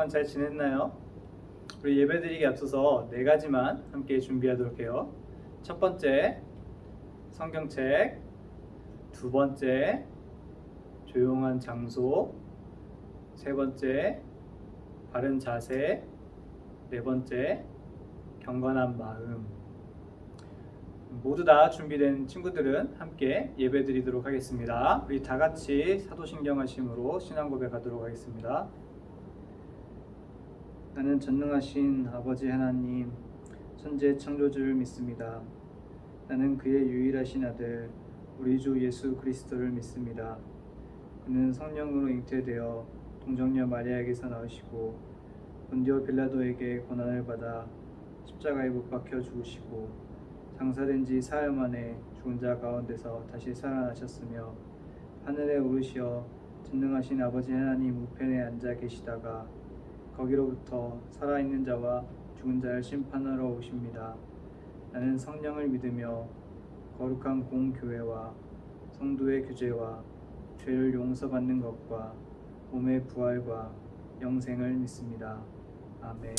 그동안 잘 지냈나요? 우리 예배드리기 앞서서 4가지만 함께 준비하도록 해요. 첫 번째, 성경책. 두 번째, 조용한 장소. 세 번째, 바른 자세. 네 번째, 경건한 마음. 모두 다 준비된 친구들은 함께 예배드리도록 하겠습니다. 우리 다 같이 사도신경하심으로 신앙 고백하도록 하겠습니다. 나는 전능하신 아버지 하나님, 천재 창조주를 믿습니다. 나는 그의 유일하신 아들, 우리 주 예수 그리스도를 믿습니다. 그는 성령으로 잉태되어 동정녀 마리아에게서 나오시고 본디오 빌라도에게 고난을 받아 십자가에 못 박혀 죽으시고 장사된 지 사흘 만에 죽은 자 가운데서 다시 살아나셨으며 하늘에 오르시어 전능하신 아버지 하나님 우편에 앉아 계시다가 거기로부터 살아있는 자와 죽은 자를 심판하러 오십니다. 나는 성령을 믿으며 거룩한 공교회와 성도의 규제와 죄를 용서받는 것과 몸의 부활과 영생을 믿습니다. 아멘.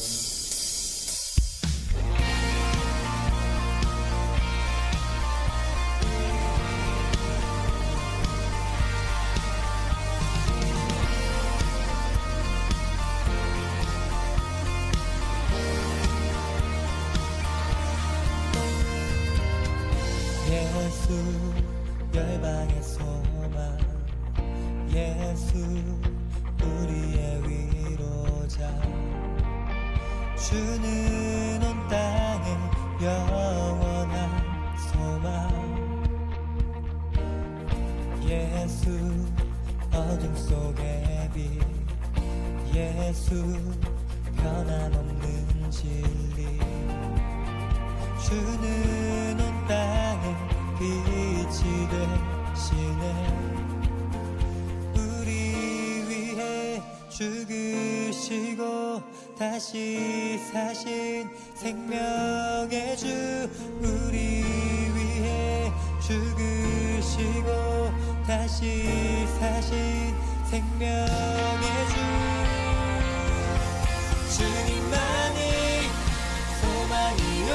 예수 열방의 소망, 예수 우리의 위로자, 주는 온 땅의 영원한 소망. 예수 어둠 속의 빛, 예수 변함없는 진리, 주는 온 땅의 빛이 되시네. 우리 위해 죽으시고 다시 사신 생명의 주, 우리 위해 죽으시고 다시 사신 생명의 주. 주님만이 소망이요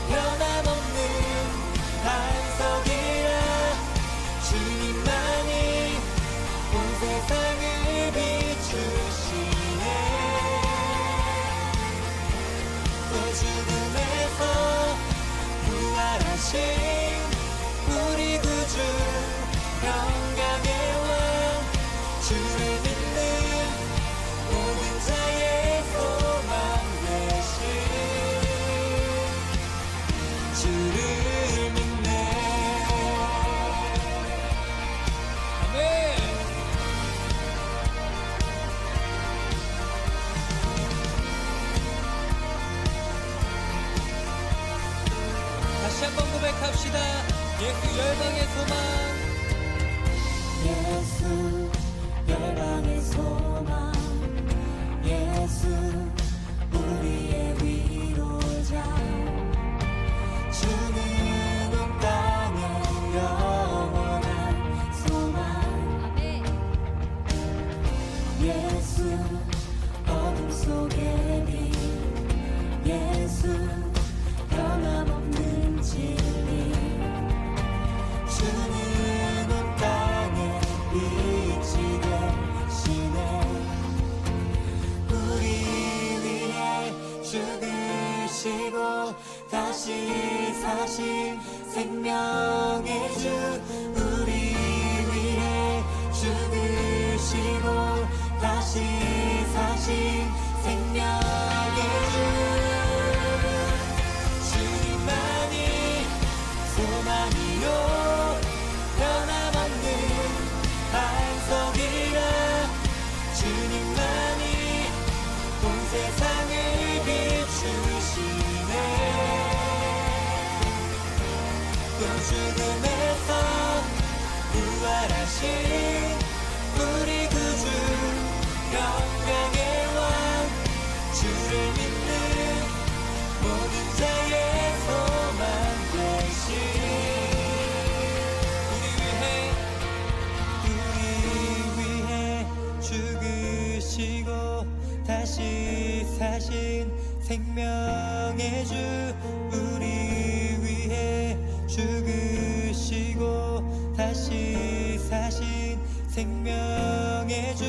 변함없는 반석이라. 주님만이 온 세상을 비추시네. 또 죽음에서 부활하신 우리 구주 평강의 왕, 주를 믿는 모든 자의 소망 되신 주를 믿네. 아멘. 다시 한번 고백합시다. 예수 열방의 소망, 예수 열방의 소망, 예수 우리의 위로자, 주는 온 땅의 영원한 소망. 예수 어둠 속의 빛, 예수 변함없는 진리, 주는 온 땅의 빛이 되시네. 우리 위해 죽으시고 다시 사신 생명의 주, 우리 위해 죽으시고 다시 사신 생명의 주. 주님만이 소망이요 변함없는 반석이라. 주님만이 온 세상을 비추시네. 또 죽음에서 부활하신 우리 구주 평강의 왕, 주를 믿는 모든 자의 소망 되신 우리 위해 죽으시고 생명의 주 우리 위해 죽으시고 다시 사신 생명의 주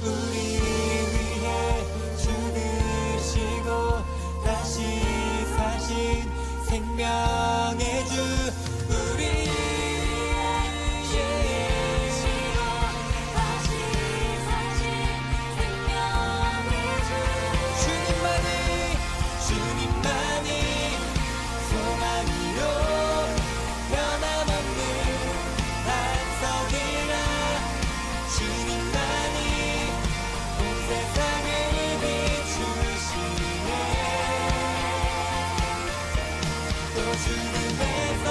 우리 위해 죽으시고 다시 사신 생명의 주 우리 주님만이 소망이요 변함없는 반석이라 주님만이 온 세상을 비추시네 또 주님에서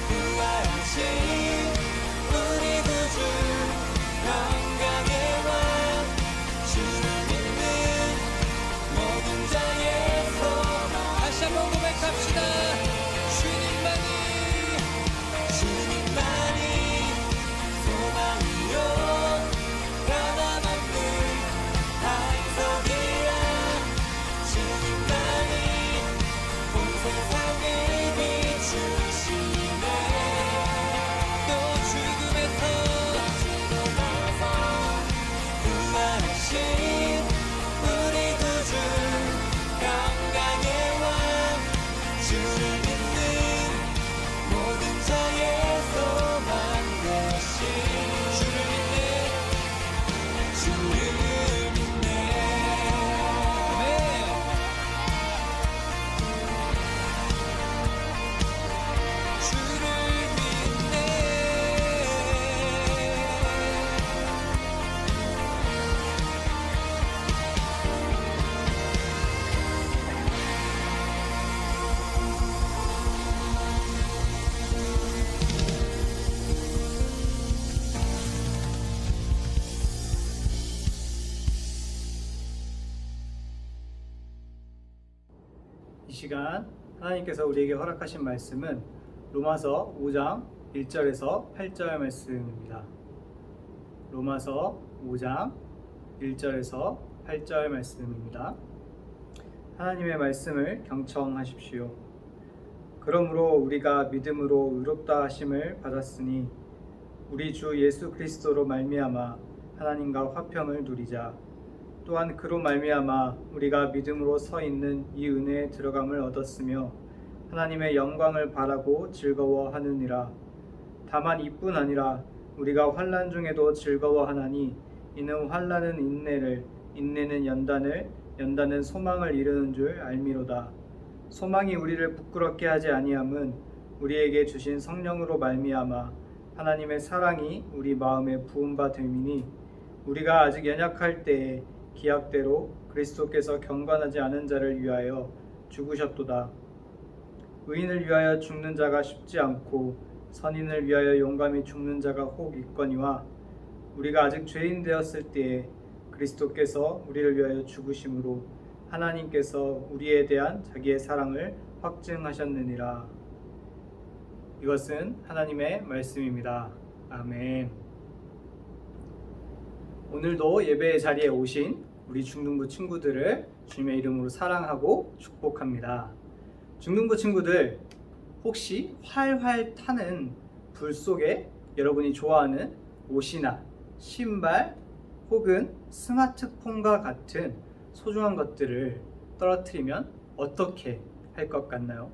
부활하신 우리 구주 영광의 왕 주를 믿는 모든 자의 소망 다시 한번 고백합시다 주님만이 소망이요 변함없는 반석이라 주님만이 온 세상을 비추시네 또 죽음에서 부활하신 우리 구주 영광의 왕 주를 믿는 모든 자의 소망 되신 주를 믿네 아멘 주를 믿네 이 시간 하나님께서 우리에게 허락하신 말씀은 로마서 5장 1절에서 8절 말씀입니다. 로마서 5장 1절에서 8절 말씀입니다. 하나님의 말씀을 경청하십시오. 그러므로 우리가 믿음으로 의롭다 하심을 받았으니 우리 주 예수 그리스도로 말미암아 하나님과 화평을 누리자. 또한 그로 말미암아 우리가 믿음으로 서 있는 이 은혜에 들어감을 얻었으며 하나님의 영광을 바라고 즐거워하느니라. 다만 이뿐 아니라 우리가 환난 중에도 즐거워하나니 이는 환난은 인내를, 인내는 연단을, 연단은 소망을 이루는 줄 알미로다. 소망이 우리를 부끄럽게 하지 아니함은 우리에게 주신 성령으로 말미암아 하나님의 사랑이 우리 마음에 부은 바 됨이니 우리가 아직 연약할 때에 기약대로 그리스도께서 경건하지 않은 자를 위하여 죽으셨도다. 의인을 위하여 죽는 자가 쉽지 않고 선인을 위하여 용감히 죽는 자가 혹 있거니와 우리가 아직 죄인 되었을 때에 그리스도께서 우리를 위하여 죽으심으로 하나님께서 우리에 대한 자기의 사랑을 확증하셨느니라. 이것은 하나님의 말씀입니다. 아멘. 오늘도 예배의 자리에 오신 우리 중등부 친구들을 주님의 이름으로 사랑하고 축복합니다. 중등부 친구들, 혹시 활활 타는 불 속에 여러분이 좋아하는 옷이나 신발 혹은 스마트폰과 같은 소중한 것들을 떨어뜨리면 어떻게 할 것 같나요?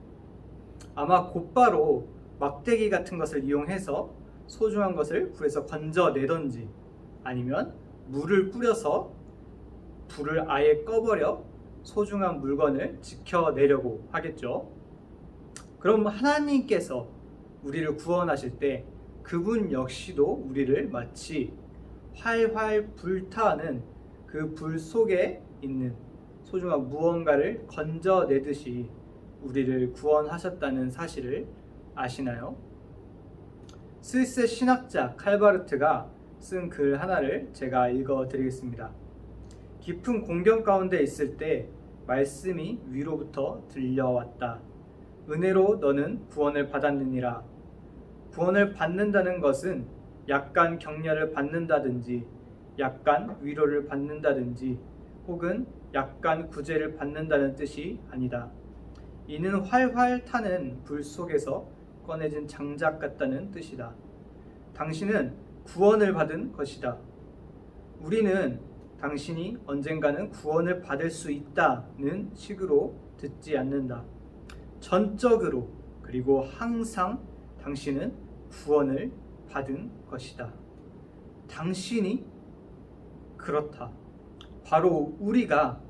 아마 곧바로 막대기 같은 것을 이용해서 소중한 것을 불에서 건져내던지 아니면 물을 뿌려서 불을 아예 꺼버려 소중한 물건을 지켜내려고 하겠죠. 그럼 하나님께서 우리를 구원하실 때 그분 역시도 우리를 마치 활활 불타는 그 불 속에 있는 소중한 무언가를 건져내듯이 우리를 구원하셨다는 사실을 아시나요? 스위스 신학자 칼바르트가 쓴 글 하나를 제가 읽어드리겠습니다. 깊은 공경 가운데 있을 때 말씀이 위로부터 들려왔다. 은혜로 너는 구원을 받았느니라. 구원을 받는다는 것은 약간 격려를 받는다든지 약간 위로를 받는다든지 혹은 약간 구제를 받는다는 뜻이 아니다. 이는 활활 타는 불 속에서 꺼내진 장작 같다는 뜻이다. 당신은 구원을 받은 것이다. 우리는 당신이 언젠가는 구원을 받을 수 있다는 식으로 듣지 않는다. 전적으로 그리고 항상 당신은 구원을 받은 것이다. 당신이 그렇다. 바로 우리가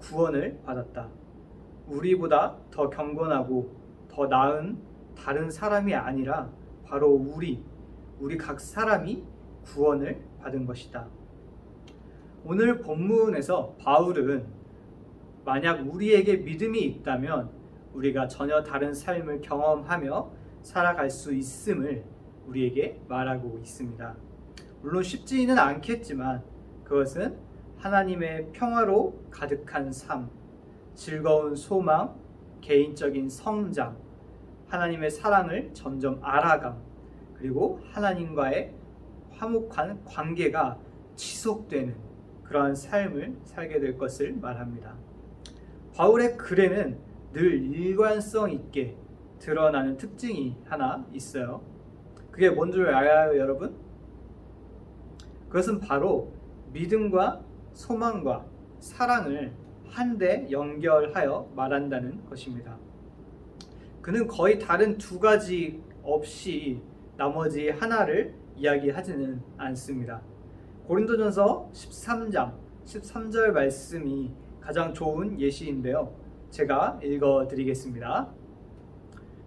구원을 받았다. 우리보다 더 경건하고 더 나은 다른 사람이 아니라 바로 우리 각 사람이 구원을 받은 것이다. 오늘 본문에서 바울은 만약 우리에게 믿음이 있다면 우리가 전혀 다른 삶을 경험하며 살아갈 수 있음을 우리에게 말하고 있습니다. 물론 쉽지는 않겠지만 그것은 하나님의 평화로 가득한 삶, 즐거운 소망, 개인적인 성장, 하나님의 사랑을 점점 알아감, 그리고 하나님과의 화목한 관계가 지속되는 그러한 삶을 살게 될 것을 말합니다. 바울의 글에는 늘 일관성 있게 드러나는 특징이 하나 있어요. 그게 뭔 줄 알아요, 여러분? 그것은 바로 믿음과 소망과 사랑을 한데 연결하여 말한다는 것입니다. 그는 거의 다른 두 가지 없이 나머지 하나를 이야기하지는 않습니다. 고린도전서 13장 13절 말씀이 가장 좋은 예시인데요. 제가 읽어드리겠습니다.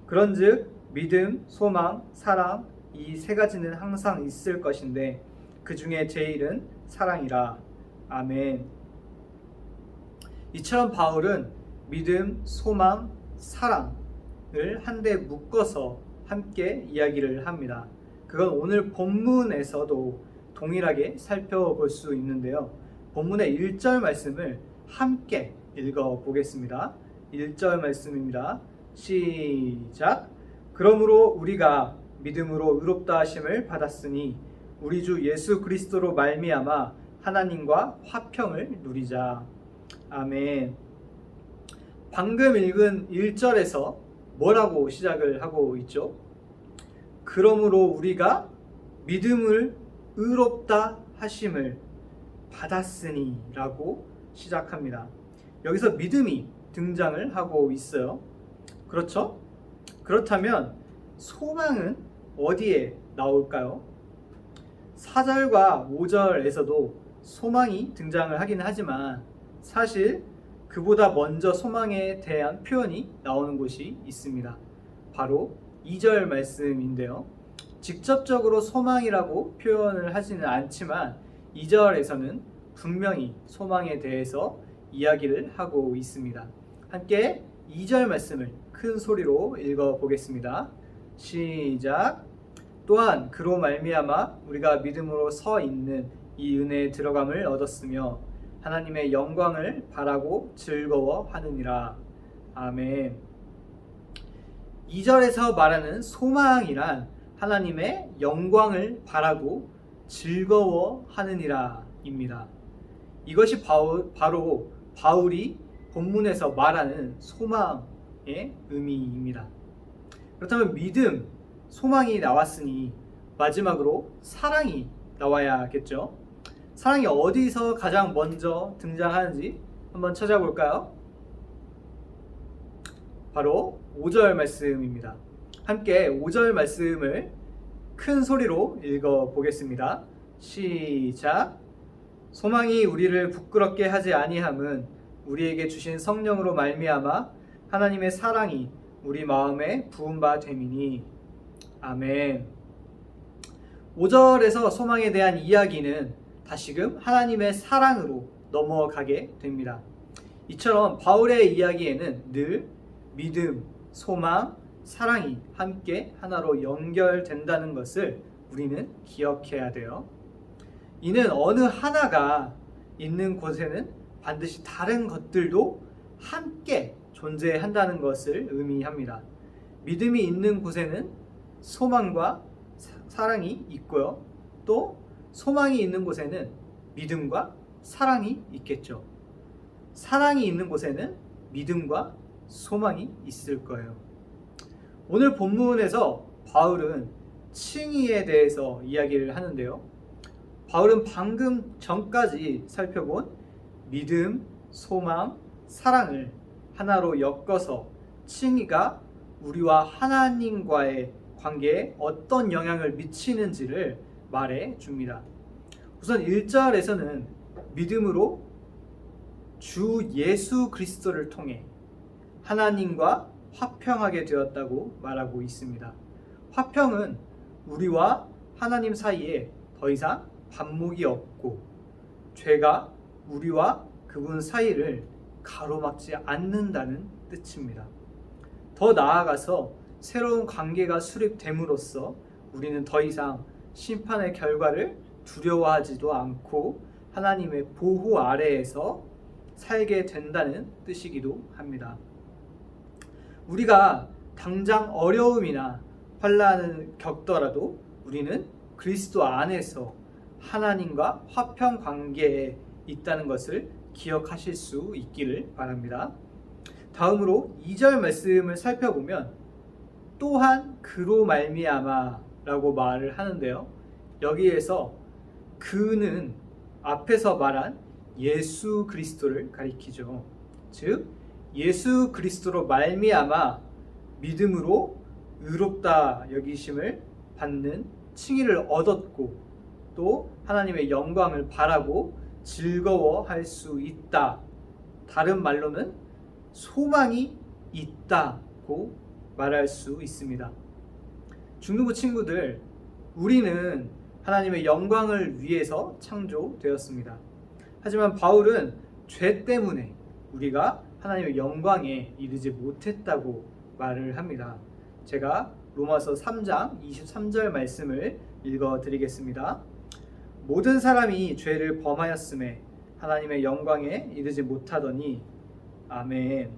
그런즉 믿음, 소망, 사랑 이 세 가지는 항상 있을 것인데 그 중에 제일은 사랑이라. 아멘. 이처럼 바울은 믿음, 소망, 사랑을 한데 묶어서 함께 이야기를 합니다. 그건 오늘 본문에서도 동일하게 살펴볼 수 있는데요. 본문의 1절 말씀을 함께 읽어보겠습니다. 1절 말씀입니다. 시작. 그러므로 우리가 믿음으로 의롭다 하심을 받았으니 우리 주 예수 그리스도로 말미암아 하나님과 화평을 누리자. 아멘. 방금 읽은 1절에서 뭐라고 시작을 하고 있죠? 그러므로 우리가 믿음을 의롭다 하심을 받았으니 라고 시작합니다. 여기서 믿음이 등장을 하고 있어요. 그렇죠? 그렇다면 소망은 어디에 나올까요? 4절과 5절에서도 소망이 등장을 하긴 하지만 사실 그보다 먼저 소망에 대한 표현이 나오는 곳이 있습니다. 바로 2절 말씀인데요. 직접적으로 소망이라고 표현을 하지는 않지만 2절에서는 분명히 소망에 대해서 이야기를 하고 있습니다. 함께 2절 말씀을 큰 소리로 읽어보겠습니다. 시작. 또한 그로 말미암아 우리가 믿음으로 서 있는 이 은혜에 들어감을 얻었으며 하나님의 영광을 바라고 즐거워하느니라. 아멘. 2절에서 말하는 소망이란 하나님의 영광을 바라고 즐거워하느니라 입니다. 이것이 바로 바울이 본문에서 말하는 소망의 의미입니다. 그렇다면 믿음, 소망이 나왔으니 마지막으로 사랑이 나와야겠죠. 사랑이 어디서 가장 먼저 등장하는지 한번 찾아볼까요? 바로 5절 말씀입니다. 함께 5절 말씀을 큰 소리로 읽어보겠습니다. 시작. 소망이 우리를 부끄럽게 하지 아니함은 우리에게 주신 성령으로 말미암아 하나님의 사랑이 우리 마음에 부은 바 됨이니. 아멘. 5절에서 소망에 대한 이야기는 다시금 하나님의 사랑으로 넘어가게 됩니다. 이처럼 바울의 이야기에는 늘 믿음, 소망, 사랑이 함께 하나로 연결된다는 것을 우리는 기억해야 돼요. 이는 어느 하나가 있는 곳에는 반드시 다른 것들도 함께 존재한다는 것을 의미합니다. 믿음이 있는 곳에는 소망과 사랑이 있고요. 또 소망이 있는 곳에는 믿음과 사랑이 있겠죠. 사랑이 있는 곳에는 믿음과 소망이 있을 거예요. 오늘 본문에서 바울은 칭의에 대해서 이야기를 하는데요. 바울은 방금 전까지 살펴본 믿음, 소망, 사랑을 하나로 엮어서 칭의가 우리와 하나님과의 관계에 어떤 영향을 미치는지를 말해 줍니다. 우선 1절에서는 믿음으로 주 예수 그리스도를 통해 하나님과 화평하게 되었다고 말하고 있습니다. 화평은 우리와 하나님 사이에 더 이상 반목이 없고 죄가 우리와 그분 사이를 가로막지 않는다는 뜻입니다. 더 나아가서 새로운 관계가 수립됨으로써 우리는 더 이상 심판의 결과를 두려워하지도 않고 하나님의 보호 아래에서 살게 된다는 뜻이기도 합니다. 우리가 당장 어려움이나 환난을 겪더라도 우리는 그리스도 안에서 하나님과 화평 관계에 있다는 것을 기억하실 수 있기를 바랍니다. 다음으로 2절 말씀을 살펴보면 또한 그로 말미암아 라고 말을 하는데요. 여기에서 그는 앞에서 말한 예수 그리스도를 가리키죠. 즉 예수 그리스도로 말미암아 믿음으로 의롭다 여기심을 받는 칭의를 얻었고 또 하나님의 영광을 바라고 즐거워할 수 있다. 다른 말로는 소망이 있다고 말할 수 있습니다. 중등부 친구들, 우리는 하나님의 영광을 위해서 창조되었습니다. 하지만 바울은 죄 때문에 우리가 하나님의 영광에 이르지 못했다고 말을 합니다. 제가 로마서 3장 23절 말씀을 읽어드리겠습니다. 모든 사람이 죄를 범하였음에 하나님의 영광에 이르지 못하더니 아멘.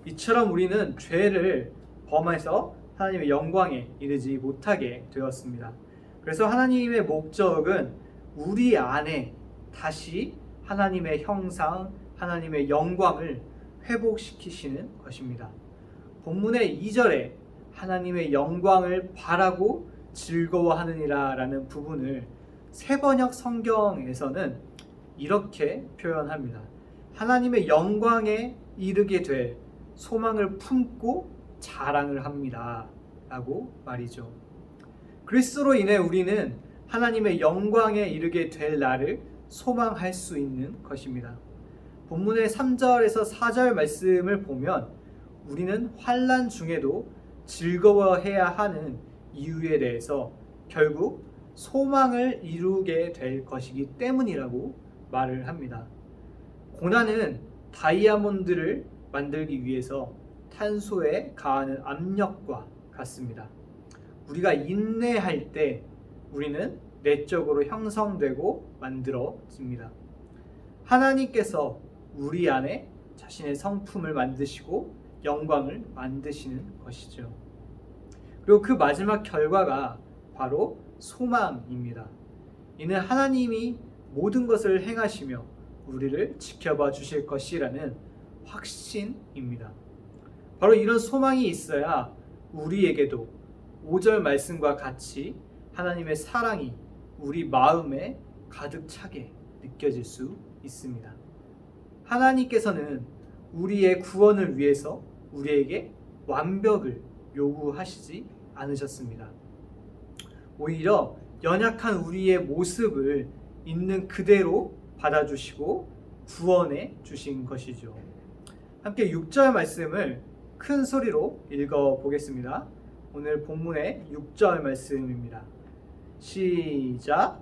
이처럼 우리는 죄를 범해서 하나님의 영광에 이르지 못하게 되었습니다. 그래서 하나님의 목적은 우리 안에 다시 하나님의 형상, 하나님의 영광을 회복시키시는 것입니다. 본문의 2절에 하나님의 영광을 바라고 즐거워하느니라 라는 부분을 새번역 성경에서는 이렇게 표현합니다. 하나님의 영광에 이르게 될 소망을 품고 자랑을 합니다 라고 말이죠. 그리스도로 인해 우리는 하나님의 영광에 이르게 될 날을 소망할 수 있는 것입니다. 본문의 3절에서 4절 말씀을 보면 우리는 환난 중에도 즐거워해야 하는 이유에 대해서 결국 소망을 이루게 될 것이기 때문이라고 말을 합니다. 고난은 다이아몬드를 만들기 위해서 탄소에 가하는 압력과 같습니다. 우리가 인내할 때 우리는 내적으로 형성되고 만들어집니다. 하나님께서 우리 안에 자신의 성품을 만드시고 영광을 만드시는 것이죠. 그리고 그 마지막 결과가 바로 소망입니다. 이는 하나님이 모든 것을 행하시며 우리를 지켜봐 주실 것이라는 확신입니다. 바로 이런 소망이 있어야 우리에게도 5절 말씀과 같이 하나님의 사랑이 우리 마음에 가득 차게 느껴질 수 있습니다. 하나님께서는 우리의 구원을 위해서 우리에게 완벽을 요구하시지 않으셨습니다. 오히려 연약한 우리의 모습을 있는 그대로 받아주시고 구원해 주신 것이죠. 함께 6절 말씀을 큰 소리로 읽어보겠습니다. 오늘 본문의 6절 말씀입니다. 시작.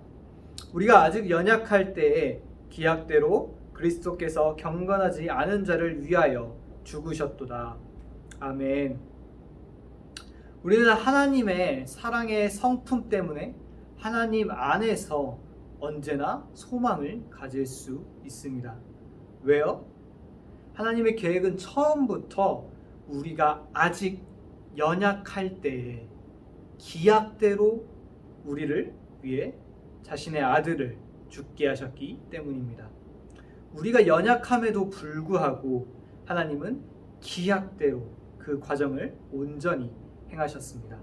우리가 아직 연약할 때에 기약대로 그리스도께서 경건하지 않은 자를 위하여 죽으셨도다. 아멘. 우리는 하나님의 사랑의 성품 때문에 하나님 안에서 언제나 소망을 가질 수 있습니다. 왜요? 하나님의 계획은 처음부터 우리가 아직 연약할 때에 기약대로 우리를 위해 자신의 아들을 죽게 하셨기 때문입니다. 우리가 연약함에도 불구하고 하나님은 기약대로 그 과정을 온전히 행하셨습니다.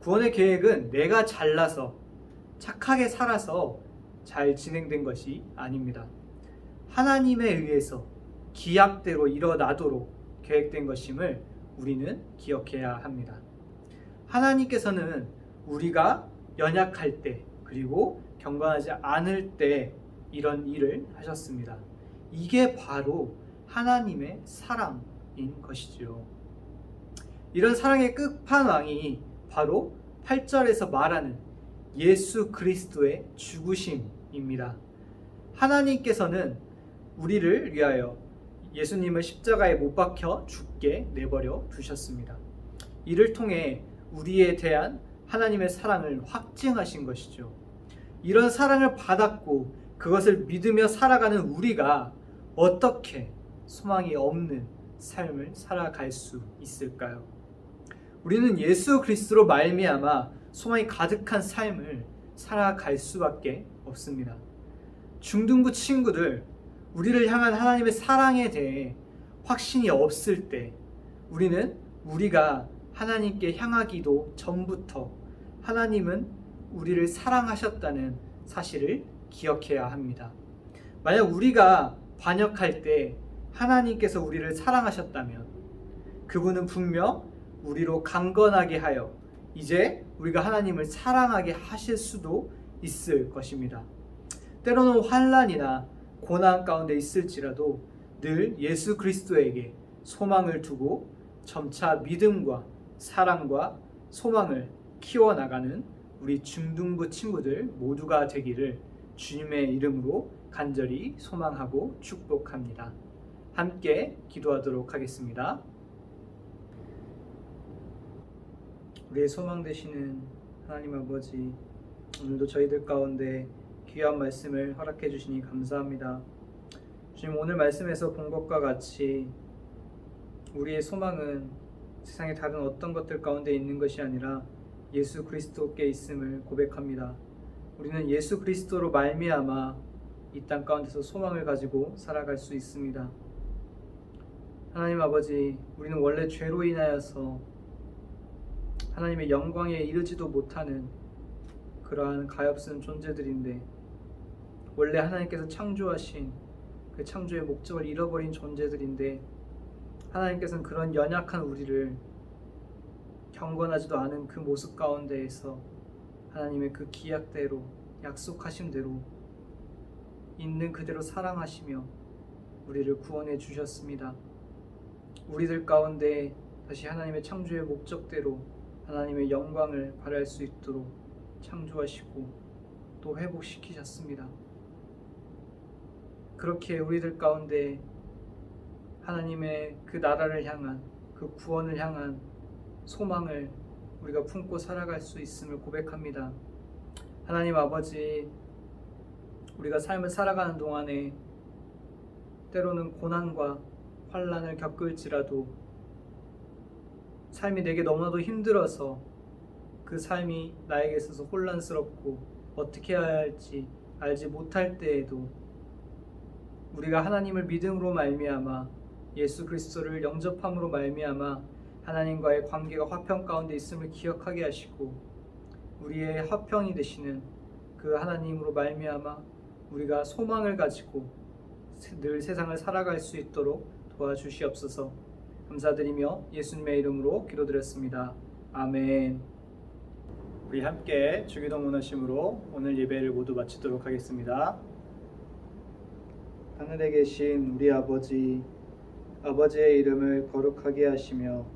구원의 계획은 내가 잘나서 착하게 살아서 잘 진행된 것이 아닙니다. 하나님에 의해서 기약대로 일어나도록 계획된 것임을 우리는 기억해야 합니다. 하나님께서는 우리가 연약할 때 그리고 경건하지 않을 때 이런 일을 하셨습니다. 이게 바로 하나님의 사랑인 것이죠. 이런 사랑의 끝판왕이 바로 8절에서 말하는 예수 그리스도의 죽으심입니다. 하나님께서는 우리를 위하여 예수님을 십자가에 못 박혀 죽게 내버려 두셨습니다. 이를 통해 우리에 대한 하나님의 사랑을 확증하신 것이죠. 이런 사랑을 받았고 그것을 믿으며 살아가는 우리가 어떻게 소망이 없는 삶을 살아갈 수 있을까요? 우리는 예수 그리스도로 말미암아 소망이 가득한 삶을 살아갈 수밖에 없습니다. 중등부 친구들, 우리를 향한 하나님의 사랑에 대해 확신이 없을 때 우리는 우리가 하나님께 향하기도 전부터 하나님은 우리를 사랑하셨다는 사실을 기억해야 합니다. 만약 우리가 반역할 때 하나님께서 우리를 사랑하셨다면 그분은 분명 우리로 강건하게 하여 이제 우리가 하나님을 사랑하게 하실 수도 있을 것입니다. 때로는 환난이나 고난 가운데 있을지라도 늘 예수 그리스도에게 소망을 두고 점차 믿음과 사랑과 소망을 키워나가는 우리 중등부 친구들 모두가 되기를 주님의 이름으로 간절히 소망하고 축복합니다. 함께 기도하도록 하겠습니다. 우리의 소망 되시는 하나님 아버지, 오늘도 저희들 가운데 귀한 말씀을 허락해 주시니 감사합니다. 주님, 오늘 말씀에서 본 것과 같이 우리의 소망은 세상의 다른 어떤 것들 가운데 있는 것이 아니라 예수 그리스도께 있음을 고백합니다. 우리는 예수 그리스도로 말미암아 이 땅 가운데서 소망을 가지고 살아갈 수 있습니다. 하나님 아버지, 우리는 원래 죄로 인하여서 하나님의 영광에 이르지도 못하는 그러한 가엾은 존재들인데 원래 하나님께서 창조하신 그 창조의 목적을 잃어버린 존재들인데 하나님께서는 그런 연약한 우리를 경건하지도 않은 그 모습 가운데에서 하나님의 그 기약대로 약속하신 대로 있는 그대로 사랑하시며 우리를 구원해 주셨습니다. 우리들 가운데 다시 하나님의 창조의 목적대로 하나님의 영광을 발할 수 있도록 창조하시고 또 회복시키셨습니다. 그렇게 우리들 가운데 하나님의 그 나라를 향한 그 구원을 향한 소망을 우리가 품고 살아갈 수 있음을 고백합니다. 하나님 아버지, 우리가 삶을 살아가는 동안에 때로는 고난과 환난을 겪을지라도 삶이 내게 너무나도 힘들어서 그 삶이 나에게 있어서 혼란스럽고 어떻게 해야 할지 알지 못할 때에도 우리가 하나님을 믿음으로 말미암아 예수 그리스도를 영접함으로 말미암아 하나님과의 관계가 화평 가운데 있음을 기억하게 하시고 우리의 화평이 되시는 그 하나님으로 말미암아 우리가 소망을 가지고 늘 세상을 살아갈 수 있도록 도와주시옵소서. 감사드리며 예수님의 이름으로 기도드렸습니다. 아멘. 우리 함께 주기도 문하심으로 오늘 예배를 모두 마치도록 하겠습니다. 하늘에 계신 우리 아버지, 아버지의 이름을 거룩하게 하시며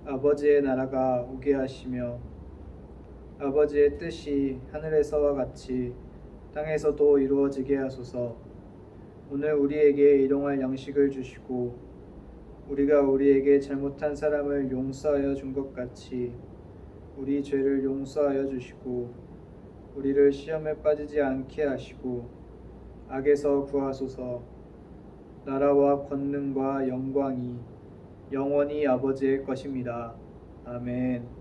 아버지의 나라가 오게 하시며 아버지의 뜻이 하늘에서와 같이 땅에서도 이루어지게 하소서. 오늘 우리에게 일용할 양식을 주시고 우리가 우리에게 잘못한 사람을 용서하여 준 것 같이 우리 죄를 용서하여 주시고 우리를 시험에 빠지지 않게 하시고 악에서 구하소서. 나라와 권능과 영광이 영원히 아버지의 것입니다. 아멘.